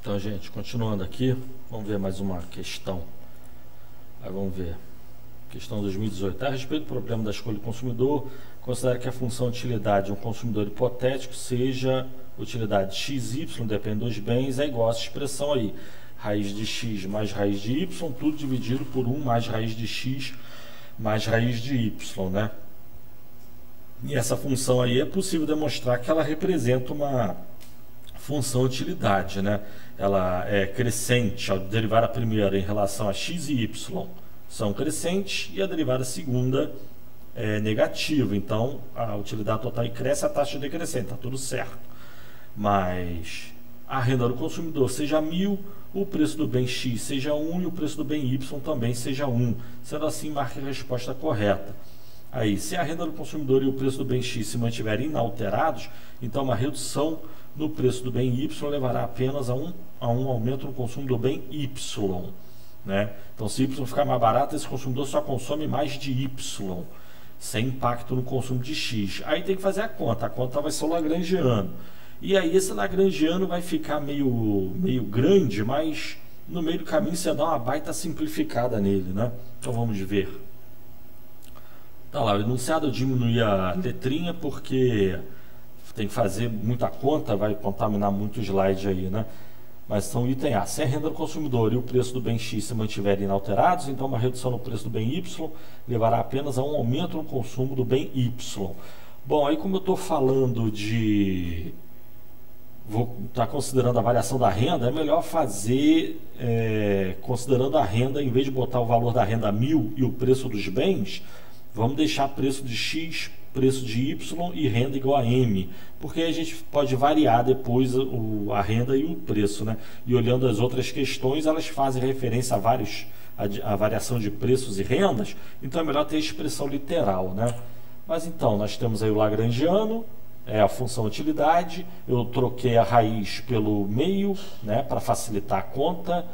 Então, gente, continuando aqui, vamos ver mais uma questão. Aí vamos ver. Questão 2018. A respeito do problema da escolha do consumidor, considere que a função utilidade de um consumidor hipotético seja utilidade xy, depende dos bens, é igual a essa expressão aí. Raiz de x mais raiz de y, tudo dividido por 1 mais raiz de x mais raiz de y, né? E essa função aí é possível demonstrar que ela representa uma função utilidade, né? Ela é crescente ao derivar a primeira em relação a x e y são crescentes e a derivada segunda é negativa. Então a utilidade total cresce, a taxa decrescente, está tudo certo. Mas a renda do consumidor seja 1.000, o preço do bem x seja 1 e o preço do bem y também seja 1. Sendo assim, marque a resposta correta. Aí, se a renda do consumidor e o preço do bem x se mantiverem inalterados, então uma redução no preço do bem y levará apenas a um aumento no consumo do bem y, né? Então, se y ficar mais barato, esse consumidor só consome mais de y, sem impacto no consumo de x. Aí tem que fazer a conta vai ser o lagrangiano. E aí esse lagrangiano vai ficar meio grande, mas no meio do caminho você dá uma baita simplificada nele, né? Então vamos ver. Tá lá, o enunciado eu diminui a letrinha porque tem que fazer muita conta, vai contaminar muito o slide aí, né? Mas então, item A, se a renda do consumidor e o preço do bem x se mantiverem inalterados, então uma redução no preço do bem y levará apenas a um aumento no consumo do bem y. Bom, aí como eu estou falando vou estar considerando a variação da renda, é melhor fazer considerando a renda, em vez de botar o valor da renda 1.000 e o preço dos bens, vamos deixar preço de x, preço de y e renda igual a m, porque aí a gente pode variar depois a renda e o preço, né? E olhando as outras questões, elas fazem referência a variação de preços e rendas, então é melhor ter a expressão literal, né? Mas então, nós temos aí o lagrangiano, a função utilidade, eu troquei a raiz pelo meio, né, para facilitar a conta,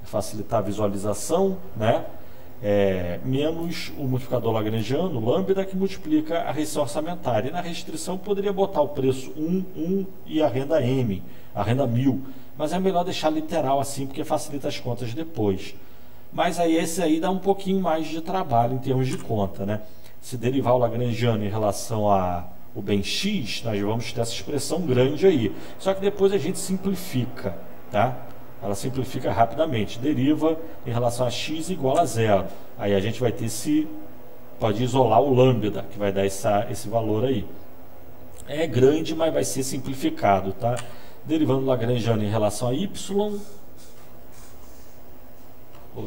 facilitar a visualização, né? Menos o multiplicador lagrangiano, lambda, que multiplica a restrição orçamentária. E na restrição poderia botar o preço 1 e a renda m, a renda 1.000, mas é melhor deixar literal assim, porque facilita as contas depois. Mas aí esse aí dá um pouquinho mais de trabalho em termos de conta, né? Se derivar o lagrangiano em relação ao bem x, nós vamos ter essa expressão grande aí. Só que depois a gente simplifica, tá? Ela simplifica rapidamente. Deriva em relação a x igual a 0. Aí a gente vai ter pode isolar o lambda, que vai dar esse valor aí. É grande, mas vai ser simplificado, tá? Derivando o lagrangiano em relação a y.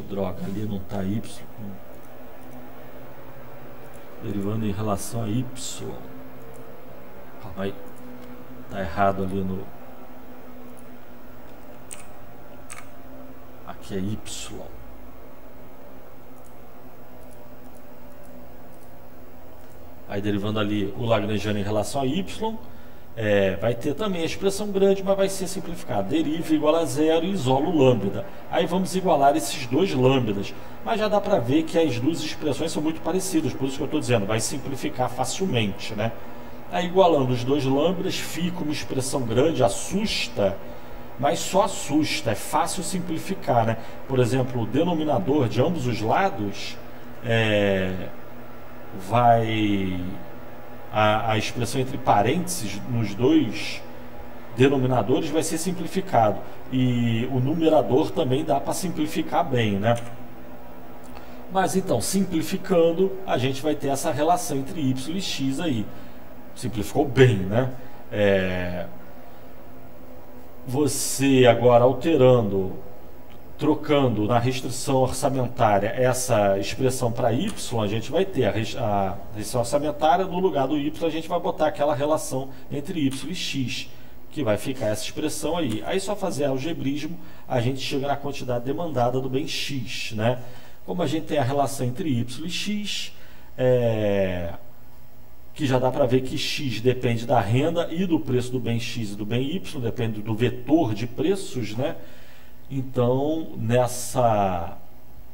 Droga, ali não está y. Derivando em relação a y. Calma aí. Está errado ali no... Aqui é y. Aí derivando ali o lagrangiano em relação a y, vai ter também a expressão grande, mas vai ser simplificado. Deriva igual a 0 e isola o lambda. Aí vamos igualar esses dois lambdas. Mas já dá para ver que as duas expressões são muito parecidas, por isso que eu estou dizendo, vai simplificar facilmente, né? Aí igualando os dois lambdas, fica uma expressão grande, assusta, mas só assusta, é fácil simplificar, né? Por exemplo, o denominador de ambos os lados a expressão entre parênteses nos dois denominadores vai ser simplificado, e o numerador também dá para simplificar bem, né? Mas então, simplificando, a gente vai ter essa relação entre y e x aí. Simplificou bem, né? Você agora trocando na restrição orçamentária essa expressão para y, a gente vai ter a restrição orçamentária, no lugar do y a gente vai botar aquela relação entre y e x, que vai ficar essa expressão aí. Aí só fazer algebrismo, a gente chega na quantidade demandada do bem x, né? Como a gente tem a relação entre y e x, que já dá para ver que x depende da renda e do preço do bem x e do bem y, depende do vetor de preços, né? Então,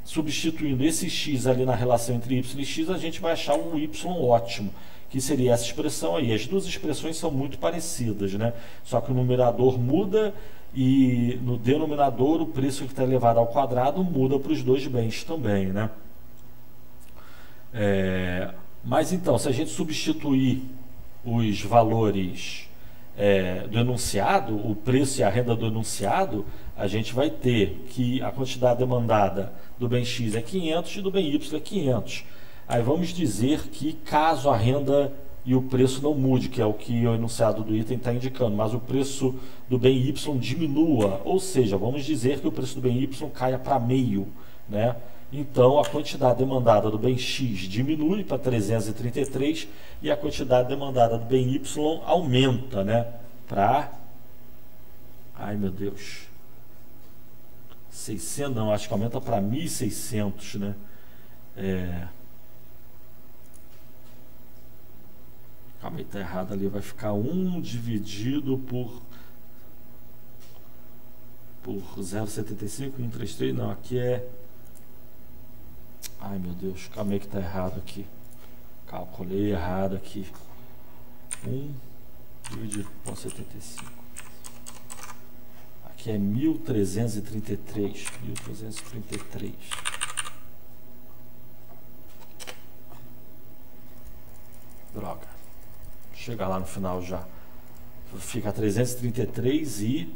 substituindo esse x ali na relação entre y e x, a gente vai achar um y ótimo, que seria essa expressão aí. As duas expressões são muito parecidas, né? Só que o numerador muda e no denominador o preço que está elevado ao quadrado muda para os dois bens também, né? Mas então, se a gente substituir os valores do enunciado, o preço e a renda do enunciado, a gente vai ter que a quantidade demandada do bem X é 500 e do bem Y é 500. Aí vamos dizer que caso a renda e o preço não mude, que é o que o enunciado do item está indicando, mas o preço do bem Y diminua, ou seja, vamos dizer que o preço do bem Y caia para meio, né? Então a quantidade demandada do bem X diminui para 333 e a quantidade demandada do bem Y aumenta, né? Para... Ai meu Deus... 600 não, acho que aumenta para 1.600, né? Calma aí, tá errado ali, vai ficar 1 dividido por 0,75, 133, não, aqui é... Ai meu Deus, calma aí que tá errado aqui. Calculei errado aqui. 1 dividido por 75. Aqui é 1.333. 1.333. Droga. Chega lá no final já. Fica 333 e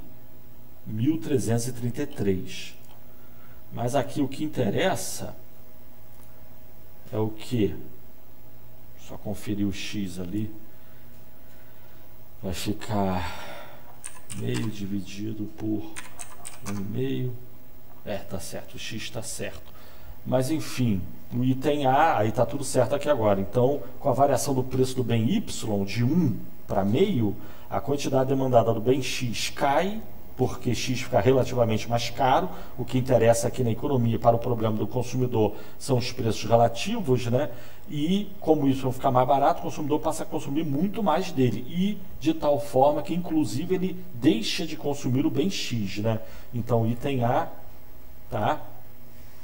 1.333. Mas aqui o que interessa é o que? Só conferir o X ali. Vai ficar meio dividido por 1,5. Tá certo, o X está certo. Mas enfim, o item A, aí está tudo certo aqui agora. Então, com a variação do preço do bem Y de 1 para meio, a quantidade demandada do bem X cai, porque X fica relativamente mais caro. O que interessa aqui na economia para o problema do consumidor são os preços relativos, né? E como isso vai ficar mais barato, o consumidor passa a consumir muito mais dele, e de tal forma que inclusive ele deixa de consumir o bem X, né? Então o item A tá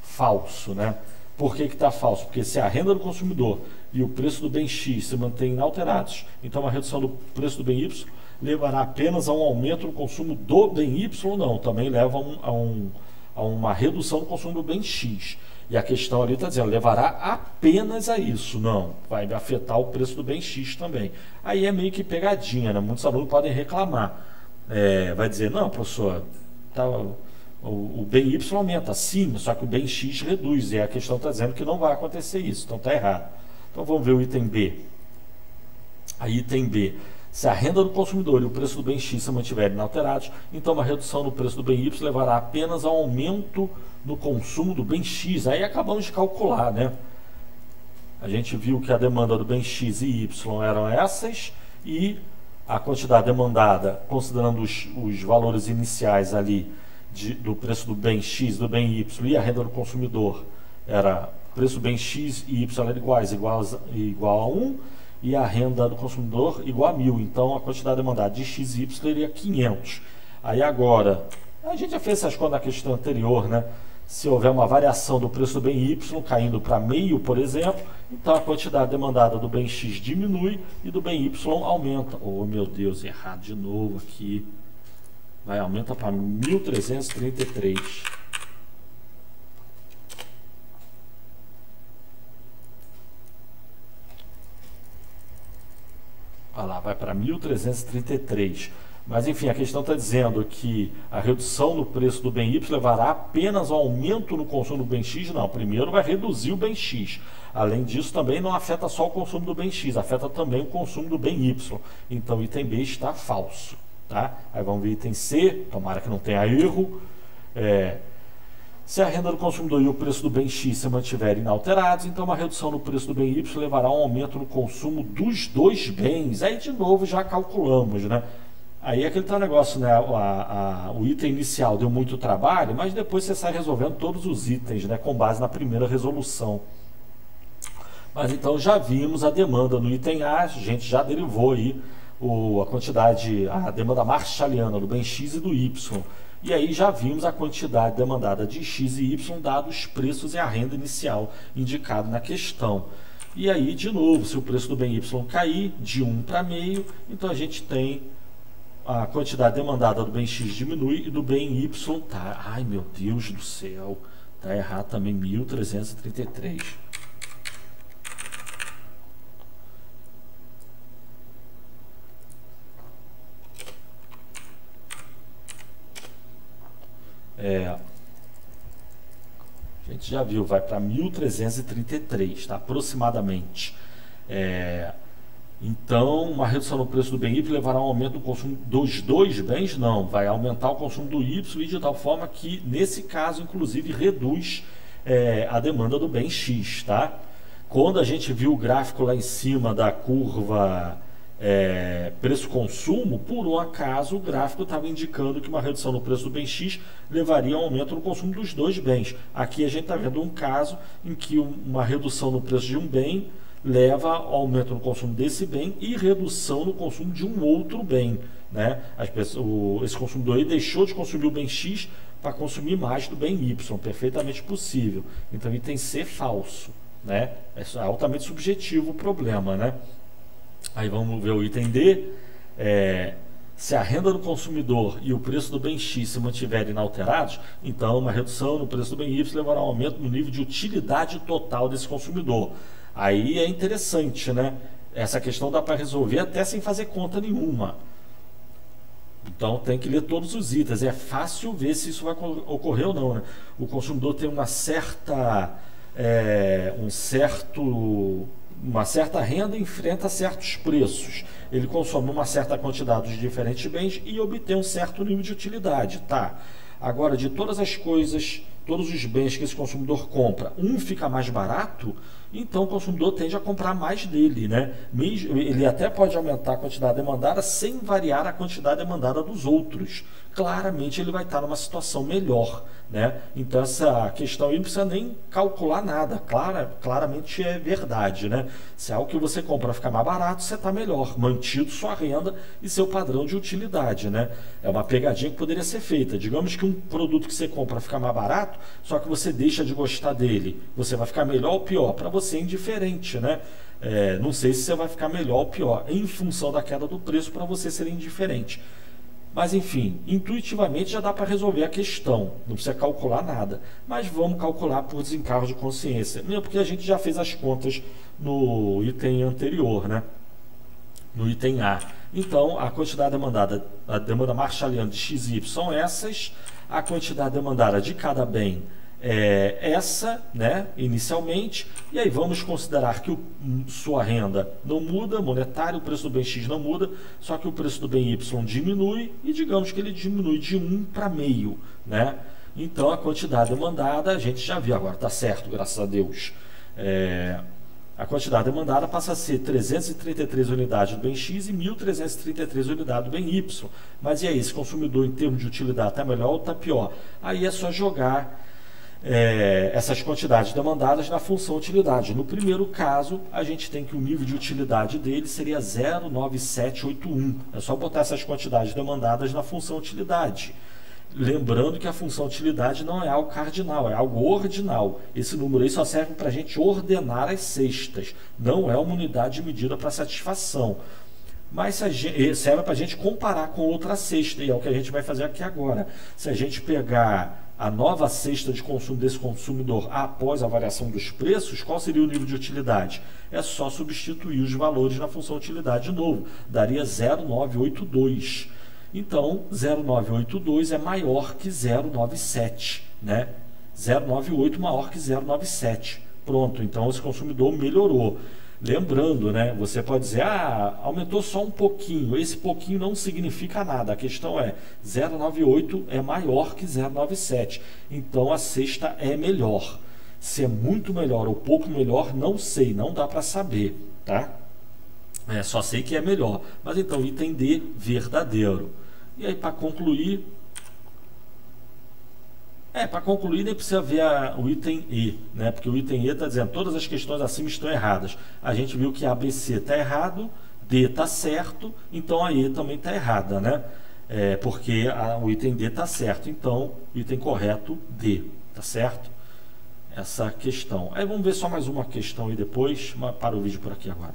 falso, né? Por que está falso? Porque se a renda do consumidor e o preço do bem X se mantêm inalterados, então a redução do preço do bem Y levará apenas a um aumento no consumo do bem Y? Não, também leva a uma redução do consumo do bem X. E a questão ali está dizendo, levará apenas a isso. Não, vai afetar o preço do bem X também. Aí é meio que pegadinha, né? Muitos alunos podem reclamar. Vai dizer, não, professor, o bem Y aumenta, sim, só que o bem X reduz. E a questão está dizendo que não vai acontecer isso, então está errado. Então vamos ver o item B. A item B. Se a renda do consumidor e o preço do bem X se mantiverem inalterados, então uma redução no preço do bem Y levará apenas ao aumento no consumo do bem X. Aí acabamos de calcular, né? A gente viu que a demanda do bem X e Y eram essas, e a quantidade demandada, considerando os valores iniciais ali do preço do bem X, do bem Y e a renda do consumidor, era preço do bem X e Y eram igual a 1, e a renda do consumidor igual a 1.000. Então a quantidade demandada de X e Y seria 500. Aí agora, a gente já fez essas contas na questão anterior, né? Se houver uma variação do preço do bem Y caindo para meio, por exemplo, então a quantidade demandada do bem X diminui e do bem Y aumenta. Oh meu Deus, errado de novo aqui. Aumenta para 1.333. Olha lá, vai para 1.333. Mas enfim, a questão está dizendo que a redução no preço do bem Y levará apenas ao aumento no consumo do bem X. Não, primeiro vai reduzir o bem X. Além disso, também não afeta só o consumo do bem X, afeta também o consumo do bem Y. Então o item B está falso. Tá? Aí vamos ver item C, tomara que não tenha erro. Se a renda do consumidor e o preço do bem X se mantiverem inalterados, então uma redução no preço do bem Y levará a um aumento no consumo dos dois bens. Aí de novo já calculamos, né? Aí é aquele tal negócio, né? O item inicial deu muito trabalho, mas depois você sai resolvendo todos os itens, né? Com base na primeira resolução. Mas então já vimos a demanda no item A, a gente já derivou aí a demanda marshalliana do bem X e do Y. E aí já vimos a quantidade demandada de X e Y, dados os preços e a renda inicial indicado na questão. E aí, de novo, se o preço do bem Y cair de 1 para meio, então a gente tem a quantidade demandada do bem X diminui e do bem Y tá. Ai, meu Deus do céu. Tá errado também, 1333. A gente já viu, vai para 1333, tá? Aproximadamente. Então, uma redução no preço do bem Y levará a um aumento no consumo dos dois bens? Não, vai aumentar o consumo do Y e de tal forma que, nesse caso, inclusive, reduz a demanda do bem X, tá? Quando a gente viu o gráfico lá em cima da curva preço-consumo, por um acaso o gráfico estava indicando que uma redução no preço do bem X levaria a um aumento no consumo dos dois bens. Aqui a gente está vendo um caso em que uma redução no preço de um bem leva ao aumento no consumo desse bem e redução no consumo de um outro bem, né? Esse consumidor aí deixou de consumir o bem X para consumir mais do bem Y, perfeitamente possível. Então, item C falso, né? É altamente subjetivo o problema, né? Aí vamos ver o item D. Se a renda do consumidor e o preço do bem X se mantiverem inalterados, então uma redução no preço do bem Y levará a um aumento no nível de utilidade total desse consumidor. Aí é interessante, né? Essa questão dá para resolver até sem fazer conta nenhuma. Então tem que ler todos os itens. É fácil ver se isso vai ocorrer ou não, né? O consumidor tem uma certa renda e enfrenta certos preços. Ele consome uma certa quantidade de diferentes bens e obtém um certo nível de utilidade, tá? Agora, de todas as coisas, todos os bens que esse consumidor compra, um fica mais barato, então o consumidor tende a comprar mais dele, né? Ele até pode aumentar a quantidade demandada sem variar a quantidade demandada dos outros. Claramente ele vai estar numa situação melhor, né? Então essa questão aí não precisa nem calcular nada, claramente é verdade, né? Se é algo que você compra ficar mais barato, você está melhor, mantido sua renda e seu padrão de utilidade, né? É uma pegadinha que poderia ser feita. Digamos que um produto que você compra fica mais barato, só que você deixa de gostar dele, você vai ficar melhor ou pior? Para você é indiferente, né? Não sei se você vai ficar melhor ou pior, em função da queda do preço, para você ser indiferente. Mas enfim, intuitivamente já dá para resolver a questão, não precisa calcular nada. Mas vamos calcular por desencargo de consciência, mesmo porque a gente já fez as contas no item anterior, né? No item A. Então, a quantidade demandada, a demanda Marshalliana de XY são essas, a quantidade demandada de cada bem é essa, né, inicialmente, e aí vamos considerar que sua renda não muda, monetária, o preço do bem X não muda, só que o preço do bem Y diminui, e digamos que ele diminui de 1 para meio, né? Então a quantidade demandada, a gente já viu, agora está certo, graças a Deus. A quantidade demandada passa a ser 333 unidades do bem X e 1.333 unidades do bem Y. Mas e aí, esse consumidor em termos de utilidade está melhor ou está pior? Aí é só jogar essas quantidades demandadas na função utilidade. No primeiro caso, a gente tem que o nível de utilidade dele seria 09781. É só botar essas quantidades demandadas na função utilidade. Lembrando que a função utilidade não é algo cardinal, é algo ordinal. Esse número aí só serve para a gente ordenar as cestas, não é uma unidade de medida para satisfação. Mas serve para a gente comparar com outra cesta, e é o que a gente vai fazer aqui agora. Se a gente pegar a nova cesta de consumo desse consumidor após a variação dos preços, qual seria o nível de utilidade? É só substituir os valores na função utilidade de novo, daria 0,982. Então, 0,982 é maior que 0,97, né? 0,98 maior que 0,97. Pronto, então esse consumidor melhorou. Lembrando, né, você pode dizer, aumentou só um pouquinho, esse pouquinho não significa nada, a questão é 0,98 é maior que 0,97, então a cesta é melhor. Se é muito melhor ou pouco melhor, não sei, não dá para saber, tá? Só sei que é melhor, mas então item D, verdadeiro. E aí para concluir, nem precisa ver o item E, né? Porque o item E está dizendo todas as questões acima estão erradas. A gente viu que a ABC está errado, D está certo, então a E também está errada, né? Porque o item D está certo, então o item correto D, tá certo? Essa questão. Aí vamos ver só mais uma questão aí depois, para o vídeo por aqui agora.